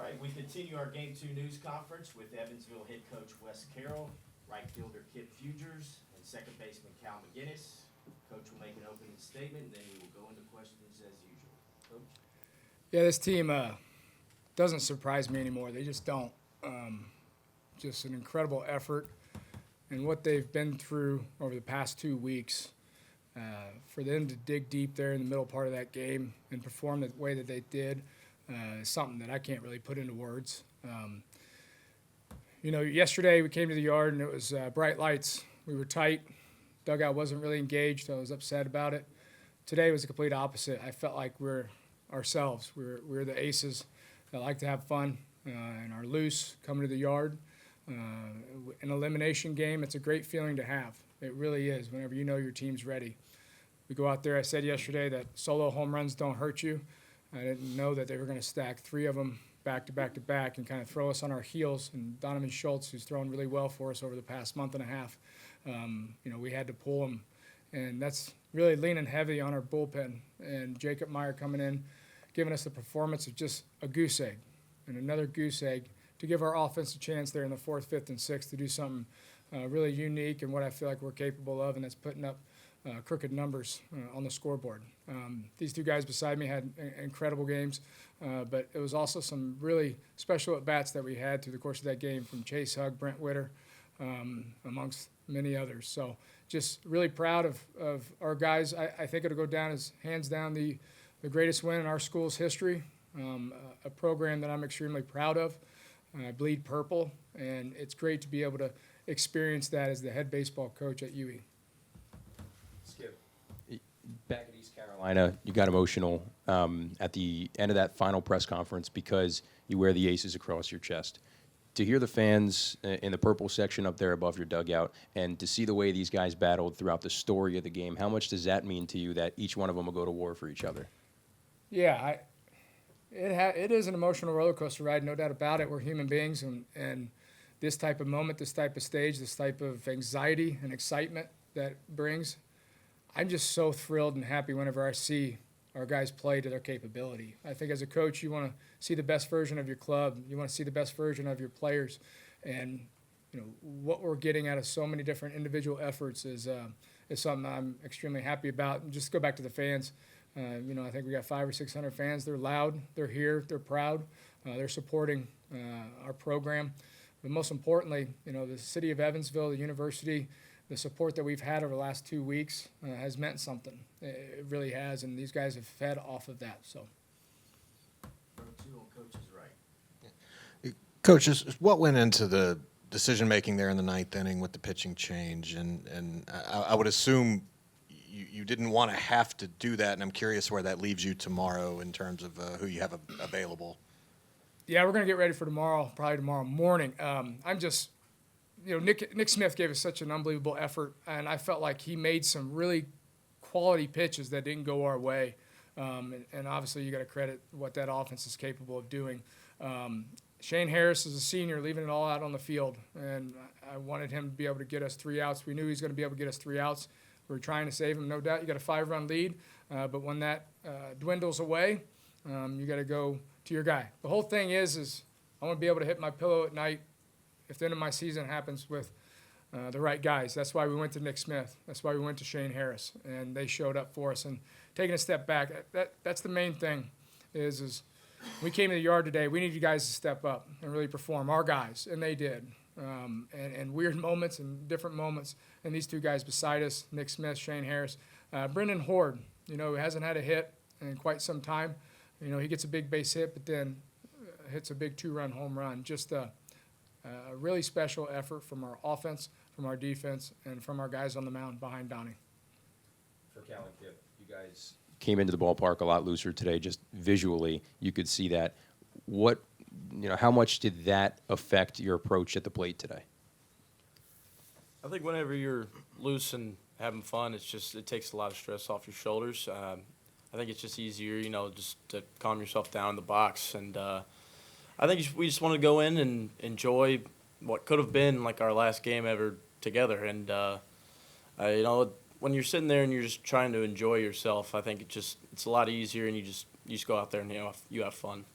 right, we continue our Game 2 news conference with Evansville head coach Wes Carroll, right fielder Kip Fugers, and second baseman Cal McGinnis. Coach will make an opening statement, and then we will go into questions as usual. Coach? Yeah, this team doesn't surprise me anymore. They just don't. Just an incredible effort, and what they've been through over the past 2 weeks, for them to dig deep there in the middle part of that game and perform the way that they did, is something that I can't really put into words. Yesterday we came to the yard and it was bright lights. We were tight. Dugout wasn't really engaged. I was upset about it. Today was the complete opposite. I felt like we're ourselves. We're the aces that like to have fun and are loose coming to the yard. An elimination game, it's a great feeling to have. It really is, whenever you know your team's ready. We go out there, I said yesterday that solo home runs don't hurt you. I didn't know that they were going to stack 3 of them back to back to back and kind of throw us on our heels. And Donovan Schultz, who's thrown really well for us over the past month and a half, we had to pull him. And that's really leaning heavy on our bullpen. And Jacob Meyer coming in, giving us the performance of just a goose egg and another goose egg to give our offense a chance there in the 4th, 5th, and 6th to do something really unique and what I feel like we're capable of, and that's putting up crooked numbers on the scoreboard. These 2 guys beside me had incredible games, but it was also some really special at-bats that we had through the course of that game from Chase Hugg, Brent Witter, amongst many others. So just really proud of our guys. I think it'll go down as hands down the greatest win in our school's history, a program that I'm extremely proud of. I bleed purple, and it's great to be able to experience that as the head baseball coach at UE. Skip, back at East Carolina, you got emotional at the end of that final press conference because you wear the Aces across your chest. To hear the fans in the purple section up there above your dugout and to see the way these guys battled throughout the story of the game, how much does that mean to you that each one of them will go to war for each other? Yeah, it is an emotional roller coaster ride, no doubt about it. We're human beings, and this type of moment, this type of stage, this type of anxiety and excitement that brings, I'm just so thrilled and happy whenever I see our guys play to their capability. I think as a coach, you want to see the best version of your club. You want to see the best version of your players, and what we're getting out of so many different individual efforts is something I'm extremely happy about. And just go back to the fans. I think we got 500 or 600 fans. They're loud. They're here. They're proud. They're supporting our program. But most importantly, the city of Evansville, the university, the support that we've had over the last 2 weeks has meant something. It really has, and these guys have fed off of that. So, Coach is right. Coach, what went into the decision-making there in the 9th inning with the pitching change? And I would assume you didn't want to have to do that, and I'm curious where that leaves you tomorrow in terms of who you have available. Yeah, we're going to get ready for tomorrow, probably tomorrow morning. I'm just, Nick Smith gave us such an unbelievable effort, and I felt like he made some really quality pitches that didn't go our way. And obviously you got to credit what that offense is capable of doing. Shane Harris is a senior, leaving it all out on the field, and I wanted him to be able to get us 3 outs. We knew he was going to be able to get us 3 outs. We were trying to save him, no doubt. You got a 5-run lead, but when that dwindles away, you got to go to your guy. The whole thing is I want to be able to hit my pillow at night if the end of my season happens with the right guys. That's why we went to Nick Smith. That's why we went to Shane Harris, and they showed up for us. And taking a step back, that's the main thing is we came to the yard today, we need you guys to step up and really perform, our guys, and they did. And weird moments and different moments, and these 2 guys beside us, Nick Smith, Shane Harris. Brendan Horde, who hasn't had a hit in quite some time. He gets a big base hit, but then hits a big 2-run home run. Just a really special effort from our offense, from our defense, and from our guys on the mound behind Donnie. For Cal and Kip, you guys came into the ballpark a lot looser today. Just visually, you could see that. How much did that affect your approach at the plate today? I think whenever you're loose and having fun, it takes a lot of stress off your shoulders. I think it's just easier, just to calm yourself down in the box. And I think we just want to go in and enjoy what could have been like our last game ever together. And when you're sitting there and you're just trying to enjoy yourself, I think it's a lot easier, and you just go out there and you have fun.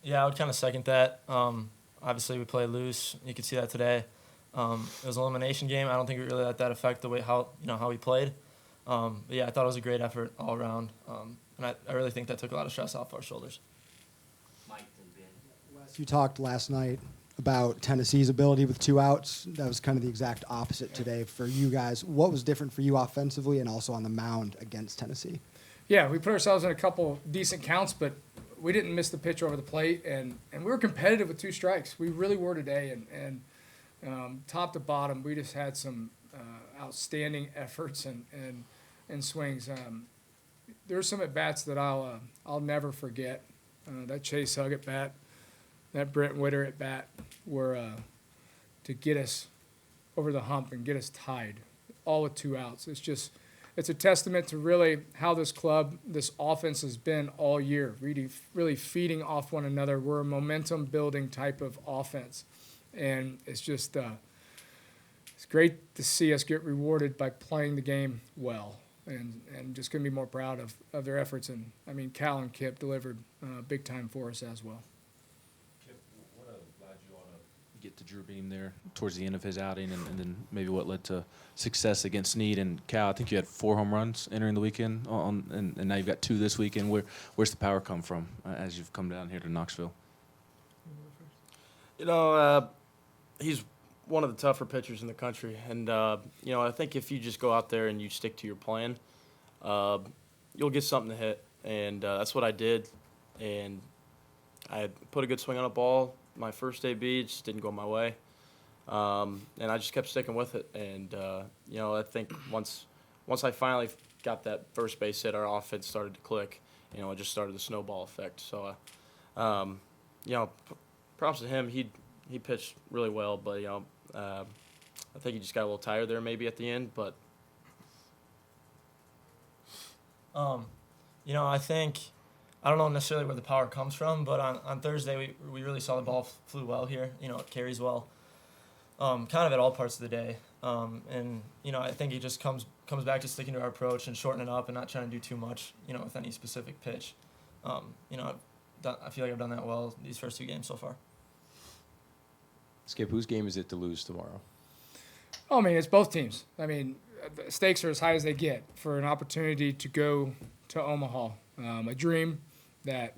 Yeah, I would kind of second that. Obviously, we played loose. You could see that today. It was an elimination game. I don't think we really let that affect the way how we played. But yeah, I thought it was a great effort all around, and I really think that took a lot of stress off our shoulders. Mike and Ben. Wes, you talked last night about Tennessee's ability with 2 outs. That was kind of the exact opposite today for you guys. What was different for you offensively and also on the mound against Tennessee? Yeah, we put ourselves in a couple decent counts, but we didn't miss the pitch over the plate, and we were competitive with 2 strikes. We really were today, and top to bottom, we just had some outstanding efforts and swings. There were some at bats that I'll never forget. That Chase Hug at bat, that Brent Witter at bat, were to get us over the hump and get us tied, all with 2 outs. It's a testament to really how this club, this offense has been all year, really feeding off one another. We're a momentum-building type of offense, and it's just it's great to see us get rewarded by playing the game well, and just couldn't be more proud of their efforts. And, I mean, Cal and Kip delivered big time for us as well. Kip, what allowed you all to get to Drew Beam there towards the end of his outing, and then maybe what led to success against Snead? And Cal, I think you had 4 home runs entering the weekend, and now you've got 2 this weekend. Where's the power come from as you've come down here to Knoxville? He's one of the tougher pitchers in the country, and I think if you just go out there and you stick to your plan, you'll get something to hit, and that's what I did. And I put a good swing on a ball my first AB. It just didn't go my way, and I just kept sticking with it. And I think once I finally got that first base hit, our offense started to click. It just started the snowball effect. So, props to him. He pitched really well, but I think he just got a little tired there maybe at the end. But I don't know necessarily where the power comes from, but on Thursday we really saw the ball flew well here. It carries well, kind of at all parts of the day. And I think it just comes back to sticking to our approach and shortening it up and not trying to do too much, with any specific pitch. I feel like I've done that well these first 2 games so far. Skip, whose game is it to lose tomorrow? Oh, I mean, it's both teams. I mean, the stakes are as high as they get for an opportunity to go to Omaha. A dream that,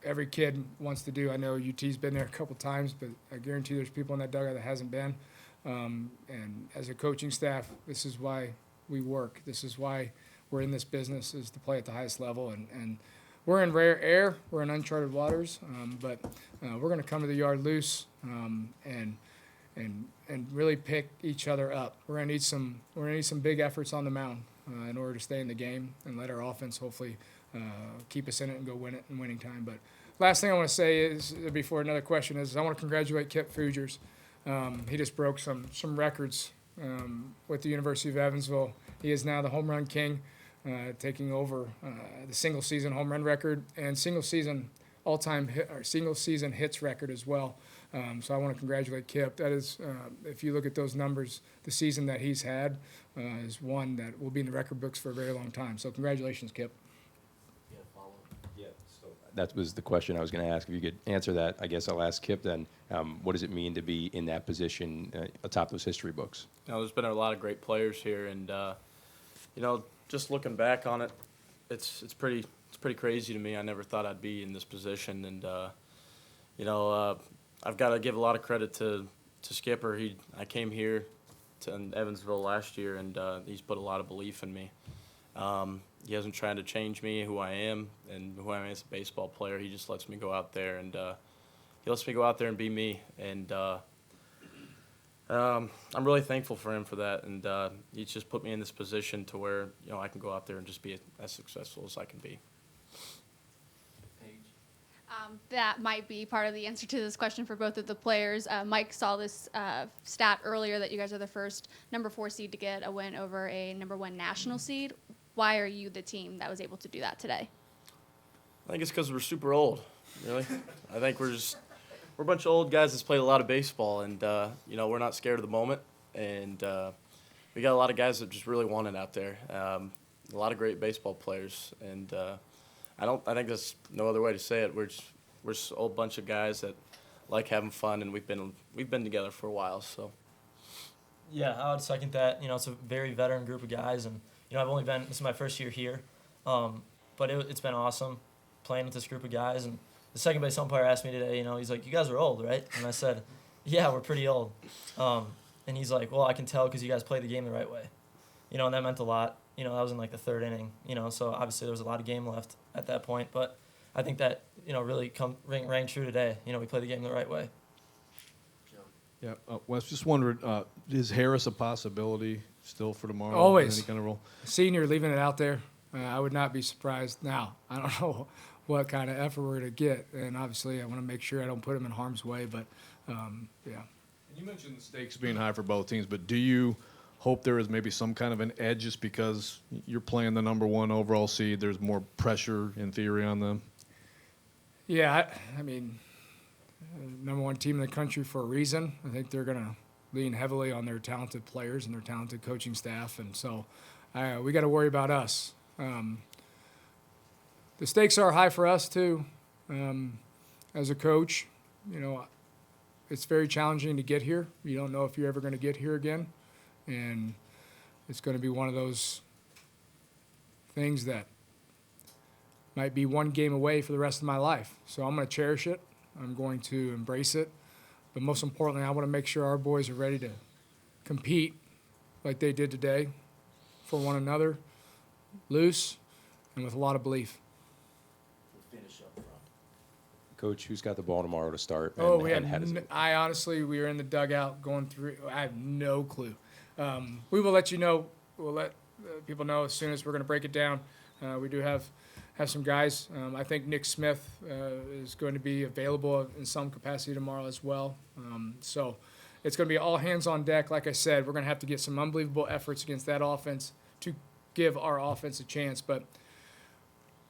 every kid wants to do. I know UT's been there a couple times, but I guarantee there's people in that dugout that hasn't been. And as a coaching staff, this is why we work. This is why we're in this business, is to play at the highest level. And we're in rare air. We're in uncharted waters. But we're going to come to the yard loose and really pick each other up. We're going to need some big efforts on the mound in order to stay in the game and let our offense hopefully keep us in it and go win it in winning time. But last thing I want to say is, before another question, is I want to congratulate Kip Fugers. He just broke some records with the University of Evansville. He is now the home run king, taking over the single season home run record and single season all-time hit, or single season hits record as well. So I want to congratulate Kip. That is, if you look at those numbers, the season that he's had is one that will be in the record books for a very long time. So congratulations, Kip. Yeah, follow. Yeah, so that was the question I was going to ask. If you could answer that, I guess I'll ask Kip then. What does it mean to be in that position atop those history books? there's been a lot of great players here, and just looking back on it, it's pretty crazy to me. I never thought I'd be in this position, and I've got to give a lot of credit to Skipper. I came here to Evansville last year, and he's put a lot of belief in me. He hasn't tried to change me, who I am, and who I am as a baseball player. He just lets me go out there, and be me. And I'm really thankful for him for that. And he's just put me in this position to where I can go out there and just be as successful as I can be. That might be part of the answer to this question for both of the players. Mike saw this stat earlier that you guys are the first number 4 seed to get a win over a number 1 national seed. Why are you the team that was able to do that today? I think it's because we're super old, really. I think we're a bunch of old guys that's played a lot of baseball, and we're not scared of the moment. And we got a lot of guys that just really want it out there. A lot of great baseball players, and I think there's no other way to say it. We're just a whole bunch of guys that like having fun, and we've been together for a while. So Yeah, I would second that. You know, it's a very veteran group of guys, and you know, this is my first year here, but it's been awesome playing with this group of guys. And the second base umpire asked me today, you know, he's like, "You guys are old, right?" And I said, "Yeah, we're pretty old." And he's like, "Well, I can tell because you guys play the game the right way." You know, and that meant a lot. You know, that was in like the third inning. You know, so obviously there was a lot of game left at that point, but I think that really rang true today. You know, we played the game the right way. Yeah, Wes, just wondered, is Harris a possibility still for tomorrow? Always. Any kind of role? Senior leaving it out there, I would not be surprised. Now, I don't know what kind of effort we're going to get, and obviously I want to make sure I don't put him in harm's way, but yeah. You mentioned the stakes being high for both teams, but do you hope there is maybe some kind of an edge just because you're playing the number 1 overall seed? There's more pressure in theory on them? Yeah, I mean, number 1 team in the country for a reason. I think they're going to lean heavily on their talented players and their talented coaching staff, and so we got to worry about us. The stakes are high for us too. As a coach, you know, it's very challenging to get here. You don't know if you're ever going to get here again, and it's going to be one of those things that might be one game away for the rest of my life. So I'm going to cherish it. I'm going to embrace it. But most importantly, I want to make sure our boys are ready to compete like they did today for one another, loose, and with a lot of belief. We'll finish up front. Coach, who's got the ball tomorrow to start? We and how does it look? we were in the dugout going through. I have no clue. We will let you know. We'll let people know as soon as we're going to break it down. We do have some guys. I think Nick Smith is going to be available in some capacity tomorrow as well. So it's going to be all hands on deck. Like I said, we're going to have to get some unbelievable efforts against that offense to give our offense a chance. But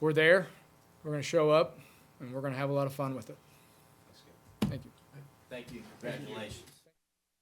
we're there. We're going to show up, and we're going to have a lot of fun with it. Thank you. Thank you. Congratulations.